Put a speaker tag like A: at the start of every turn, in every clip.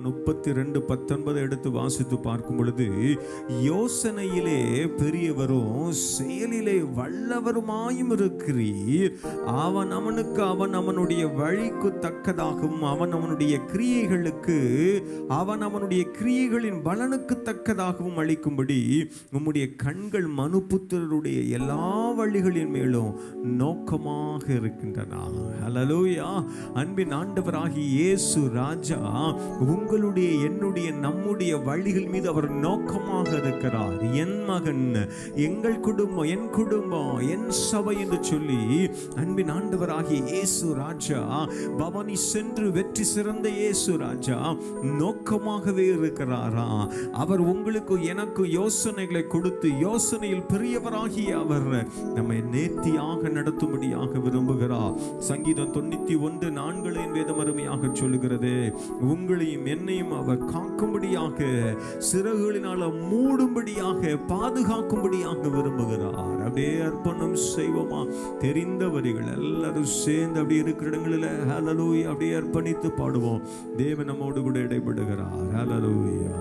A: சங்கீதம் 32:19 எடுத்து வாசித்து பார்க்கும் பொழுது, யோசனையிலே பெரியவரும் செயலிலே வல்லவருமாயும் இருக்கிறீர். அவன் அவனுக்கு அவனுடைய வழிக்கு தக்கதாகவும் அவனுடைய கிரியைகளுக்கு அவனுடைய கிரியைகளின் பலனுக்கு தக்கதாகவும் அளிக்கும்படி உம்முடைய கண்கள் மனுபுத்திரருடைய எல்லா வழிகளின் மேலும் நோக்கமாக இருக்கின்றன. ஹல்லேலூயா. அன்பின் ஆண்டவராகிய இயேசு ராஜா உங்களுடைய என்னுடைய நம்முடைய வழிகள் மீது அவர் நோக்கமாக இருக்கிறார். என் மகன், எங்கள் குடும்பம், என் குடும்பம், என் சபை என்று சொல்லி அன்பின் ஆண்டவராகிய இயேசு ராஜா, பவானி சென்று வெற்றி சிறந்த இயேசு ராஜா நோக்கமாகவே இருக்கிறாரா. அவர் உங்களுக்கு எனக்கு யோசனைகளை கொடுத்து யோசனையில் பெரியவராகிய அவர் நம்மை நேர்த்தியாக நடத்தும்படியாக விரும்புகிறார். சங்கீதம் 91:4 வேதம் அருமையாக சொல்லுகிறது, உங்களையும் என்னையும் அவர் காக்கும்படியாக சிறகுகளினால மூடும்படியாக பாதுகாக்கும்படியாக விரும்புகிறார். அப்படியே அர்ப்பணம் செய்வோமா? தெரிந்த வரிகள் எல்லாரும் சேர்ந்து அப்படி இருக்கிற இடங்களில் ஹல்லேலூயா அப்படியே அர்ப்பணித்து பாடுவோம். தேவன் நம்மோடு கூட இடைபடுகிறார். ஹல்லேலூயா.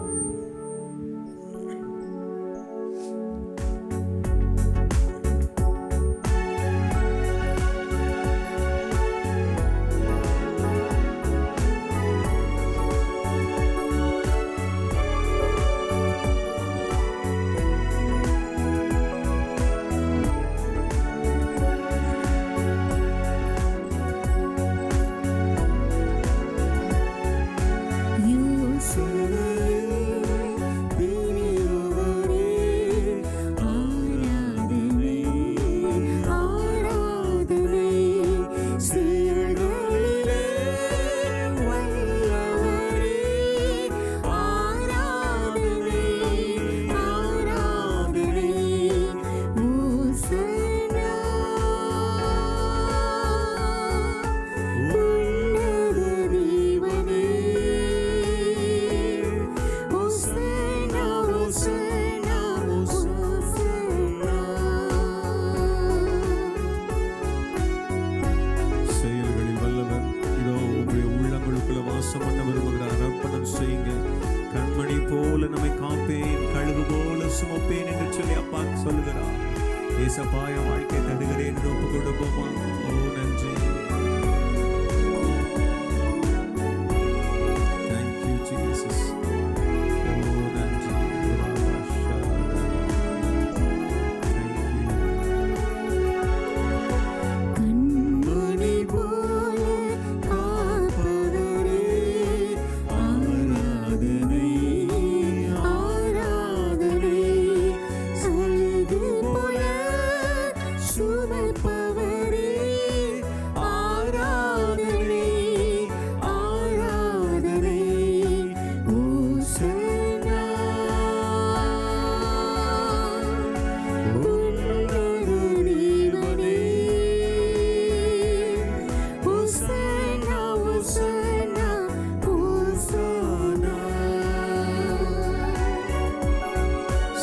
A: கண்மணி போல நம்மை காப்பேன், கழுகு போல சுமப்பேன் என்று சொல்லி அப்பா சொல்லுகிறார். ஏசப்பாய வாழ்க்கை தருகிறேன் என்று ஒப்பு கொடுப்போமா? ஓ நன்றி. Thank you Jesus. ஓ நன்றி.
B: கண்மணி போல காப்பவரே, ஆராதனை ஆராதனை. கழுகு போல சுமப்பவரே, ஆராதனை ஆராதனை. ஓசன்னா உன்னத தேவனே, ஓசன்னா ஓசன்னா ஓசன்னா.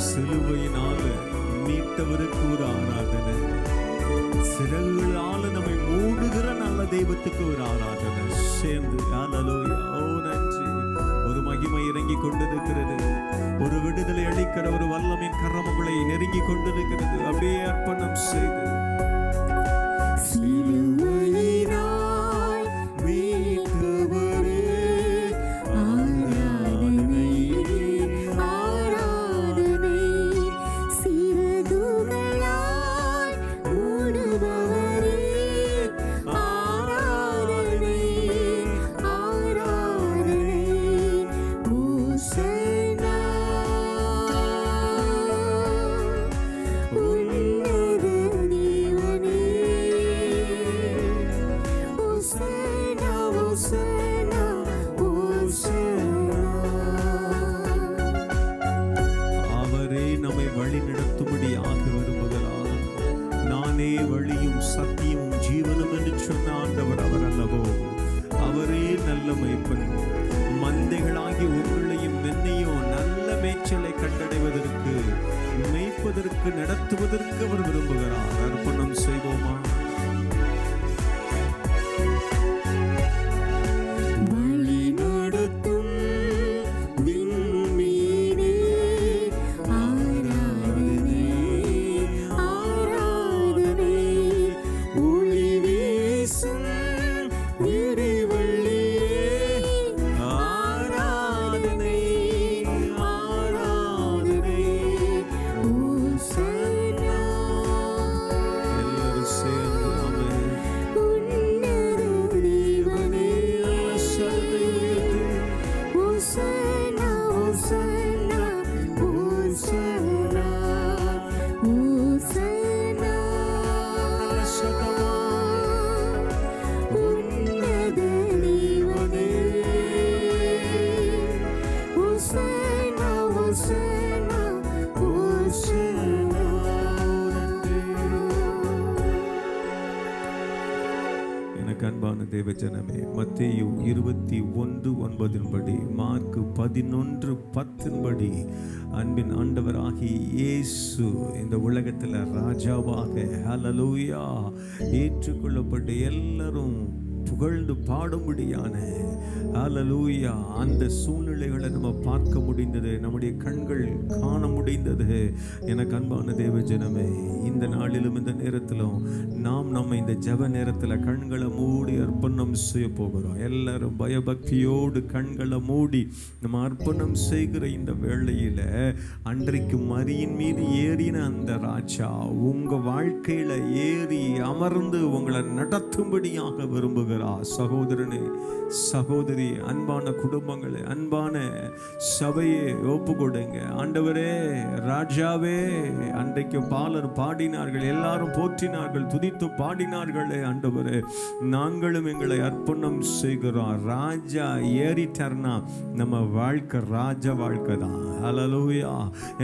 A: சிலுவையினால மீட்டவருக்கு ஒரு ஆராதனை, சிறகுகளால நம்மை மூடுகிற நல்ல தெய்வத்துக்கு ஒரு ஆராதனை சேர்ந்து. ஹல்லேலூயா. ஓ நன்றி. ஒரு மகிமை இறங்கி கொண்டிருக்கிறது, ஒரு விடுதலை அளிக்கிற ஒரு வல்லமையின் கரம் உங்களை நெருங்கி கொண்டிருக்கிறது. அப்படியே அர்ப்பணம் செய்து
B: சிலுவையினால் மீட்டவரே, ஆராதனை ஆராதனை. சிறகுகளால் மூடுபவரே, ஆராதனை ஆராதனை. ஓசன்னா உன்னத தேவனே, ஓசன்னா ஓசன்னா ஓசன்னா.
A: அவரே நம்மை வழி நடத்தும்படியாக விரும்புகிறார். நானே வழியும் சத்தியமும் ஜீவனும் என்று சொன்ன ஆண்டவர் அவர் அல்லவோ. அவரே நல்ல மேய்ப்பன். மந்தைகளாகி உங்களையும் என்னையும் நல்ல மேய்ச்சலை கண்டடைவதற்கு, மேய்ப்பதற்கு, நடத்துவதற்கு அவர் விரும்புகிறார். அர்ப்பணம் செய்வோமா?
B: வழி நடத்தும்
A: ஜனமே, மத்தேயு 21:9 மார்க்கு 11:10 அன்பின் ஆண்டவராகி இயேசு இந்த உலகத்தில் ராஜாவாக ஹல்லேலூயா ஏற்றுக்கொள்ளப்பட்டு எல்லாரும் புகழ்ந்து பாடும்படியான ஹல்லேலூயா அந்த சூழ்நிலைகளை நம்ம பார்க்க முடிந்தது, நம்முடைய கண்கள் காண முடிந்தது. எனக்கு அன்பான தேவ ஜனமே, இந்த நாளிலும் இந்த நேரத்திலும் நாம் நம்ம இந்த ஜெப நேரத்தில் கண்களை மூடி அர்ப்பணம் செய்ய போகிறோம். எல்லாரும் பயபக்தியோடு கண்களை மூடி நம்ம அர்ப்பணம் செய்கிற இந்த வேளையில் அன்றைக்கு மரியின் மீது ஏறின அந்த ராஜா உங்க வாழ்க்கையில ஏறி அமர்ந்து உங்களை நடத்தும்படியாக விரும்புகிறார். சகோதரனே, சகோதரி, அன்பான குடும்பங்களே, அன்பான சபையே, ஒப்பு கொடுங்க. ஆண்டவரே, ராஜாவே, அன்றைக்கு பாலர் பாடினார்கள், எல்லாரும் போற்றினார்கள், துதித்து பாடினார்களே. ஆண்டவரே, நாங்களும் எங்களை அர்ப்பணம் செய்கிறோம். ராஜா ஏறிட்டார்னா நம்ம வாழ்க்கை ராஜ வாழ்க்கை தான். ஹல்லேலூயா.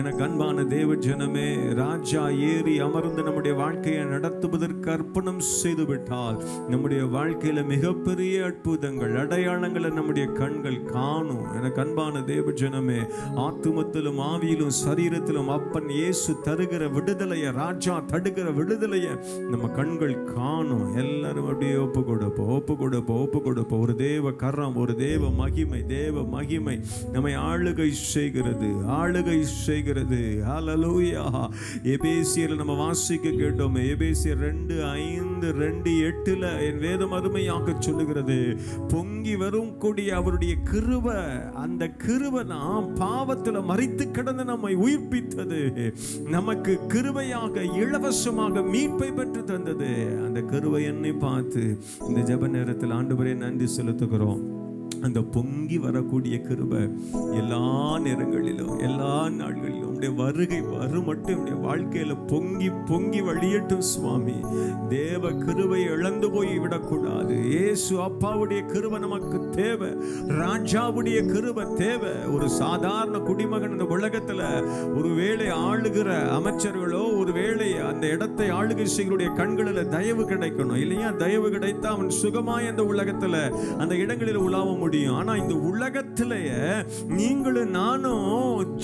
A: எனக்கு அன்பான தேவ ஜனமே, ராஜா ஏறி அமர்ந்து நம்முடைய வாழ்க்கையை நடத்துவதற்கு அர்ப்பணம் செய்து விட்டால் நம்முடைய வாழ்க்கையில மிகப்பெரிய அற்புதங்கள், அடையாளங்களை நம்முடைய கண்கள் காணும். எனக்கு அன்பான தேவ ஜனமே, ஆத்துமத்திலும் ஆவியிலும் சரீரத்திலும் அப்பன் இயேசு தருகிற விடுதலையை, ராஜா தடுக்கிற விடுதலையை நம்ம கண்கள் காணும். எல்லாரும் அப்படியே ஒப்பு கொடுப்போம். ஒரு தேவ கரம், ஒரு தேவ மகிமை நம்மை ஆளுகை செய்கிறது. ஹல்லேலூயா. எபேசியர் நம்ம வாசிக்க கேட்டோம். எபேசியர் 2:5-2:8 என் வேதம் அருமையாக சொல்லுகிறது, பொங்கி வரும் கூடிய அவருடைய கிருபை, அந்த கிருபை நாம் பாவத்தில் மரித்து கிடந்து நம்மை உயிர்ப்பித்தது, நமக்கு கிருபையாக இலவசமாக மீட்பை பெற்று தந்தது. அந்த கிருபை என்னை பார்த்து இந்த ஜெப நேரத்தில் ஆண்டவரே நன்றி செலுத்துகிறோம். அந்த பொங்கி வரக்கூடிய கிருபை எல்லா நேரங்களிலும் எல்லா நாட்களிலும் உடைய வருகை வரும் மட்டும் உடைய வாழ்க்கையில பொங்கி வழியட்டும் சுவாமி. தேவ கிருபை இழந்து போய் விடக்கூடாது. இயேசு அப்பாவுடைய கிருபை நமக்கு தேவை, ராஜாவுடைய கிருபை தேவை. ஒரு சாதாரண குடிமகன் இந்த உலகத்துல ஒருவேளை ஆளுகிற அமைச்சர்களோ ஒருவேளை அந்த இடத்தை ஆளுகை செய்களுடைய கண்களில் தயவு கிடைக்கணும் இல்லையா? தயவு கிடைத்தா அவன் சுகமாய் அந்த உலகத்துல அந்த இடங்களில் உலாவ முடியும். ஆனா இந்த உலகத்திலேயே நீங்களும் நானும்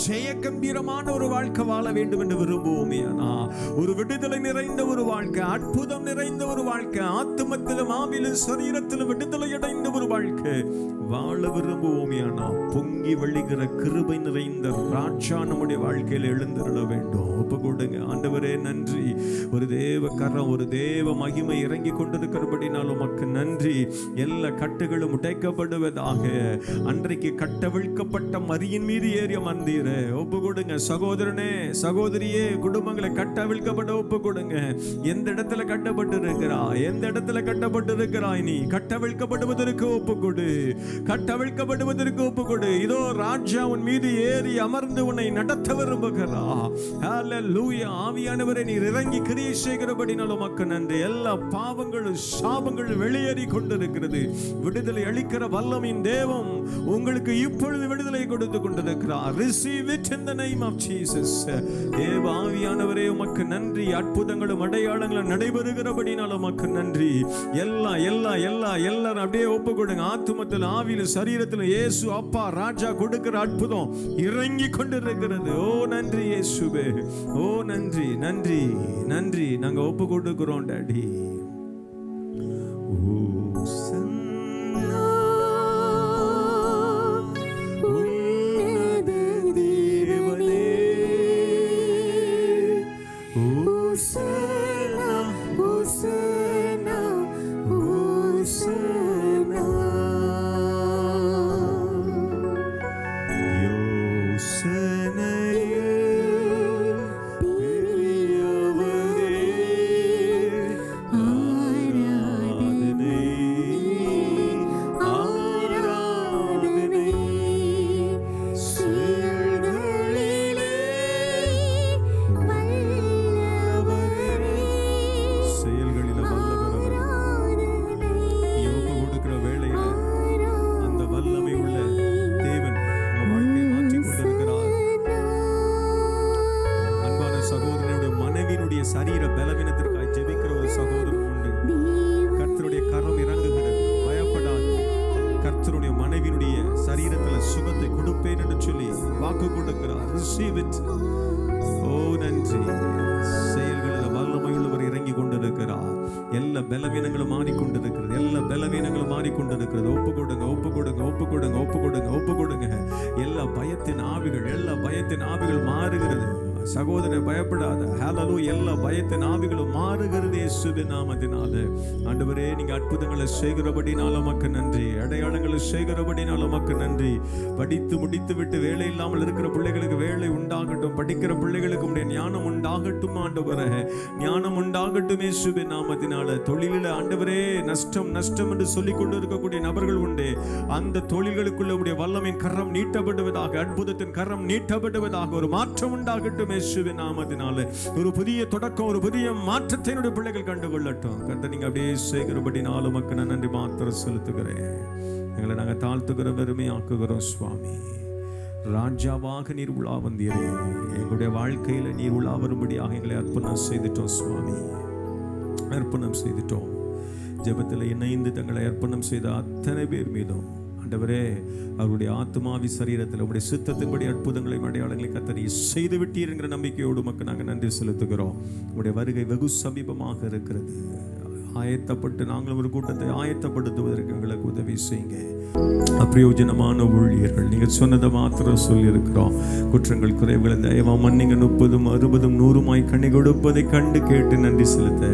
A: ஜெய கம்பீரமான ஒரு வாழ்க்கை வாழ வேண்டும் என்று விரும்புவோமே. ஒரு விடுதலை நிறைந்த ஒரு வாழ்க்கை, அற்புதம் நிறைந்த ஒரு வாழ்க்கை, ஆத்துமத்திலும் ஆவிலும் சரீரத்திலும் விடுதலை அடைந்த ஒரு வாழ்க்கை வாழ விரும்புவோமே. பொங்கி வழிகிற கிருபை நிறைந்த ராஜா நம்முடைய வாழ்க்கையில் எழுந்திருள வேண்டும். ஒப்பு கொடுங்க. ஆண்டவரே நன்றி. ஒரு தேவ கரம், ஒரு தேவ மகிமை இறங்கி கொண்டிருக்கிறபடினால் உமக்கு நன்றி. எல்லா கட்டுகளும் உடைக்கப்படுவதாக. அன்றைக்கு கட்டவிழ்க்கப்பட்ட மரியின் மீது ஏறி அமர்ந்தீர. ஒப்பு கொடுங்க. சகோதரனே, சகோதரியே, குடும்பங்களை கட்டவிழ்க்கப்பட ஒப்பு கொடுங்க. எந்த இடத்துல கட்டப்பட்டிருக்கிறாய், எந்த இடத்துல கட்டப்பட்டிருக்கிறாய், நீ கட்டவிழ்க்கப்படுவதற்கு ஒப்பு கொடு, கட்டவிழ்க்கப்படுவதற்கு ஒப்பு கொடு. இதோ ராஜா உன் மீது ஏறி அமர்ந்து உன்னை நடத்த விரும்புகிறார். ஹல்லேலூயா. ஆவியானவரே, நீர் இறங்கி கிரியை செய்கிறபடினால் உமக்கு நன்றி. எல்லா பாவங்களும் சாபங்களும் வெளியேறி கொண்டிருக்கிறது. விடுதலை அளிக்கிற வல்லமையின் தேவன் உங்களுக்கு இப்பொழுது விடுதலை கொடுத்து கொண்டிருக்கிறார். Receive it in the name of Jesus. தேவ ஆவியானவரே உமக்கு நன்றி. அற்புதங்களும் அடையாளங்களும் நடைபெறுகிறபடினால் உமக்கு நன்றி. எல்லாரும் அப்படியே ஒப்பு கொடுங்க. ஆத்துமத்தில் ஆவியில் சரீரத்தில் இயேசு அப்பா ராஜா கொடுக்கிற அற்புதம் இறங்கி கொண்டிருக்கிறது. ஓ நன்றி இயேசுவே, ஓ நன்றி நன்றி நன்றி. நாங்க ஒப்பு கொடுக்கிறோம் டாடி. சுகத்தை கொடுப்பேன் என்று சொல்லி வாக்கு கொடுக்கிறார். Receive it. ஓ நன்றி. செயல்களில் வல்லமை உள்ளவர் இறங்கி கொண்டிருக்கிறார். எல்லா பலவீனங்களும் மாறிக்கொண்டிருக்கிறது. எல்லா பலவீனங்களும் மாறிக்கொண்டிருக்கிறது. ஒப்பு கொடுங்க, ஒப்பு கொடுங்க, ஒப்பு கொடுங்க, ஒப்பு கொடுங்க, ஒப்பு கொடுங்க. எல்லா பயத்தின் ஆவிகள் மாறுகிறது. சகோதரனை பயப்படாத. ஹல்லேலூயா. எல்லா பயத்தின் ஆவிகளும் மாறுகிறது இயேசுவின் நாமத்தினாலே. ஆண்டவரே, நீங்க அற்புதங்களை செய்கிறபடினால உமக்கு நன்றி. அடையாளங்களை செய்கிறபடினால உமக்கு நன்றி. படித்து முடித்து விட்டு வேலை இல்லாமல் இருக்கிற பிள்ளைகளுக்கு வேலை உண்டாகட்டும். படிக்கிற பிள்ளைகளுக்கு உடைய ஞானம் உண்டாகட்டும் ஆண்டவரே. ஞானம் உண்டாகட்டும் இயேசுவின் நாமத்தினால. தொழிலில் ஆண்டவரே நஷ்டம் என்று சொல்லிக் கொண்டு இருக்கக்கூடிய நபர்கள் உண்டு. அந்த தொழில்களுக்குள்ள உடைய வல்லமையின் கரம் நீட்டப்படுவதாக, அற்புதத்தின் கரம் நீட்டப்படுவதாக. ஒரு மாற்றம் உண்டாகட்டும் இயேசுவின் நாமத்தினாலே. ஒரு புதிய தொடக்கம், ஒரு புதிய மாற்றத்தை என்னுடைய பிள்ளைகள் கண்டுகொள்ளட்டும். கர்த்தர் நீங்க அப்படியே செய்கிறபடினாலும் உமக்கு நான் நன்றி மாத்திரம் செலுத்துகிறேன். எங்களை நாங்கள் தாழ்த்துகிற பெருமையாக்குகிறோம் சுவாமி. ராஜாவாக நீர் உலா வந்தீரே. எங்களுடைய வாழ்க்கையில நீர் உலா வரும்படியாக எங்களை அர்ப்பணம் செய்துட்டோம் சுவாமி. அர்ப்பணம் செய்துட்டோம். ஜெபத்தில் இணைந்து தங்களை அர்ப்பணம் செய்த அத்தனை பேர் மீதும் ஆண்டவரே, அவருடைய ஆத்மாவி சரீரத்தில் உடைய சித்தத்தின்படி அற்புதங்களையும் அடையாளங்களை கர்த்தர் செய்து விட்டீர் என்கிற நம்பிக்கையோடு மக்கள் நாங்கள் நன்றி செலுத்துகிறோம். உடைய வருகை வெகு சமீபமாக இருக்கிறது. ஆயத்தப்பட்டு நாங்களும் ஒரு கூட்டத்தை ஆயத்தப்படுத்துவதற்கு எங்களுக்கு உதவி செய்யுங்க. அப்பிரயோஜனமான ஊழியர்கள், நீங்கள் சொன்னதை மாத்திரம் சொல்லியிருக்கிறோம். குற்றங்கள் குறைவுகள் தயவா மன்னிங்க. 30, 60, 100 கண்ணி கொடுப்பதை கண்டு கேட்டு நன்றி செலுத்த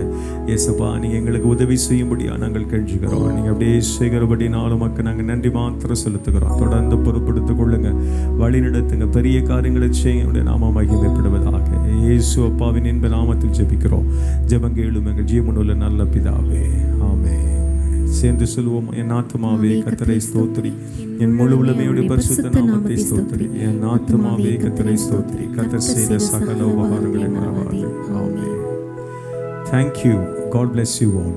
A: ஏசப்பா நீங்க எங்களுக்கு உதவி செய்யும்படியா நாங்கள் கெஞ்சுகிறோம். நீங்க அப்படியே செய்கிறபடினாலும் மக்கள் நாங்கள் நன்றி மாத்திரம் செலுத்துகிறோம். தொடர்ந்து பொறுப்படுத்திக் கொள்ளுங்க, வழி நடத்துங்க, பெரிய காரியங்களை செய்ய நாம மகிமைப்படுவதாக. இயேசு அப்பாவின் இன்ப நாமத்தில் ஜெபிக்கிறோம். ஜெபங்கேளும் எங்கள் ஜீவனுள்ள நல்ல பிதாவே, ஆமென். சேர்ந்து சொல்லுவோம். என் ஆத்துமாவே கர்த்தரை ஸ்தோத்திரி, என் முழு உள்ளமையோட பரிசுத்த நாமத்தை ஸ்தோத்திரி. என் ஆத்துமாவே கர்த்தரை ஸ்தோத்திரி, கர்த்தர் செய்த சகல உபகாரங்களை மறவாதே. ஆமென். Thank you. God bless you all.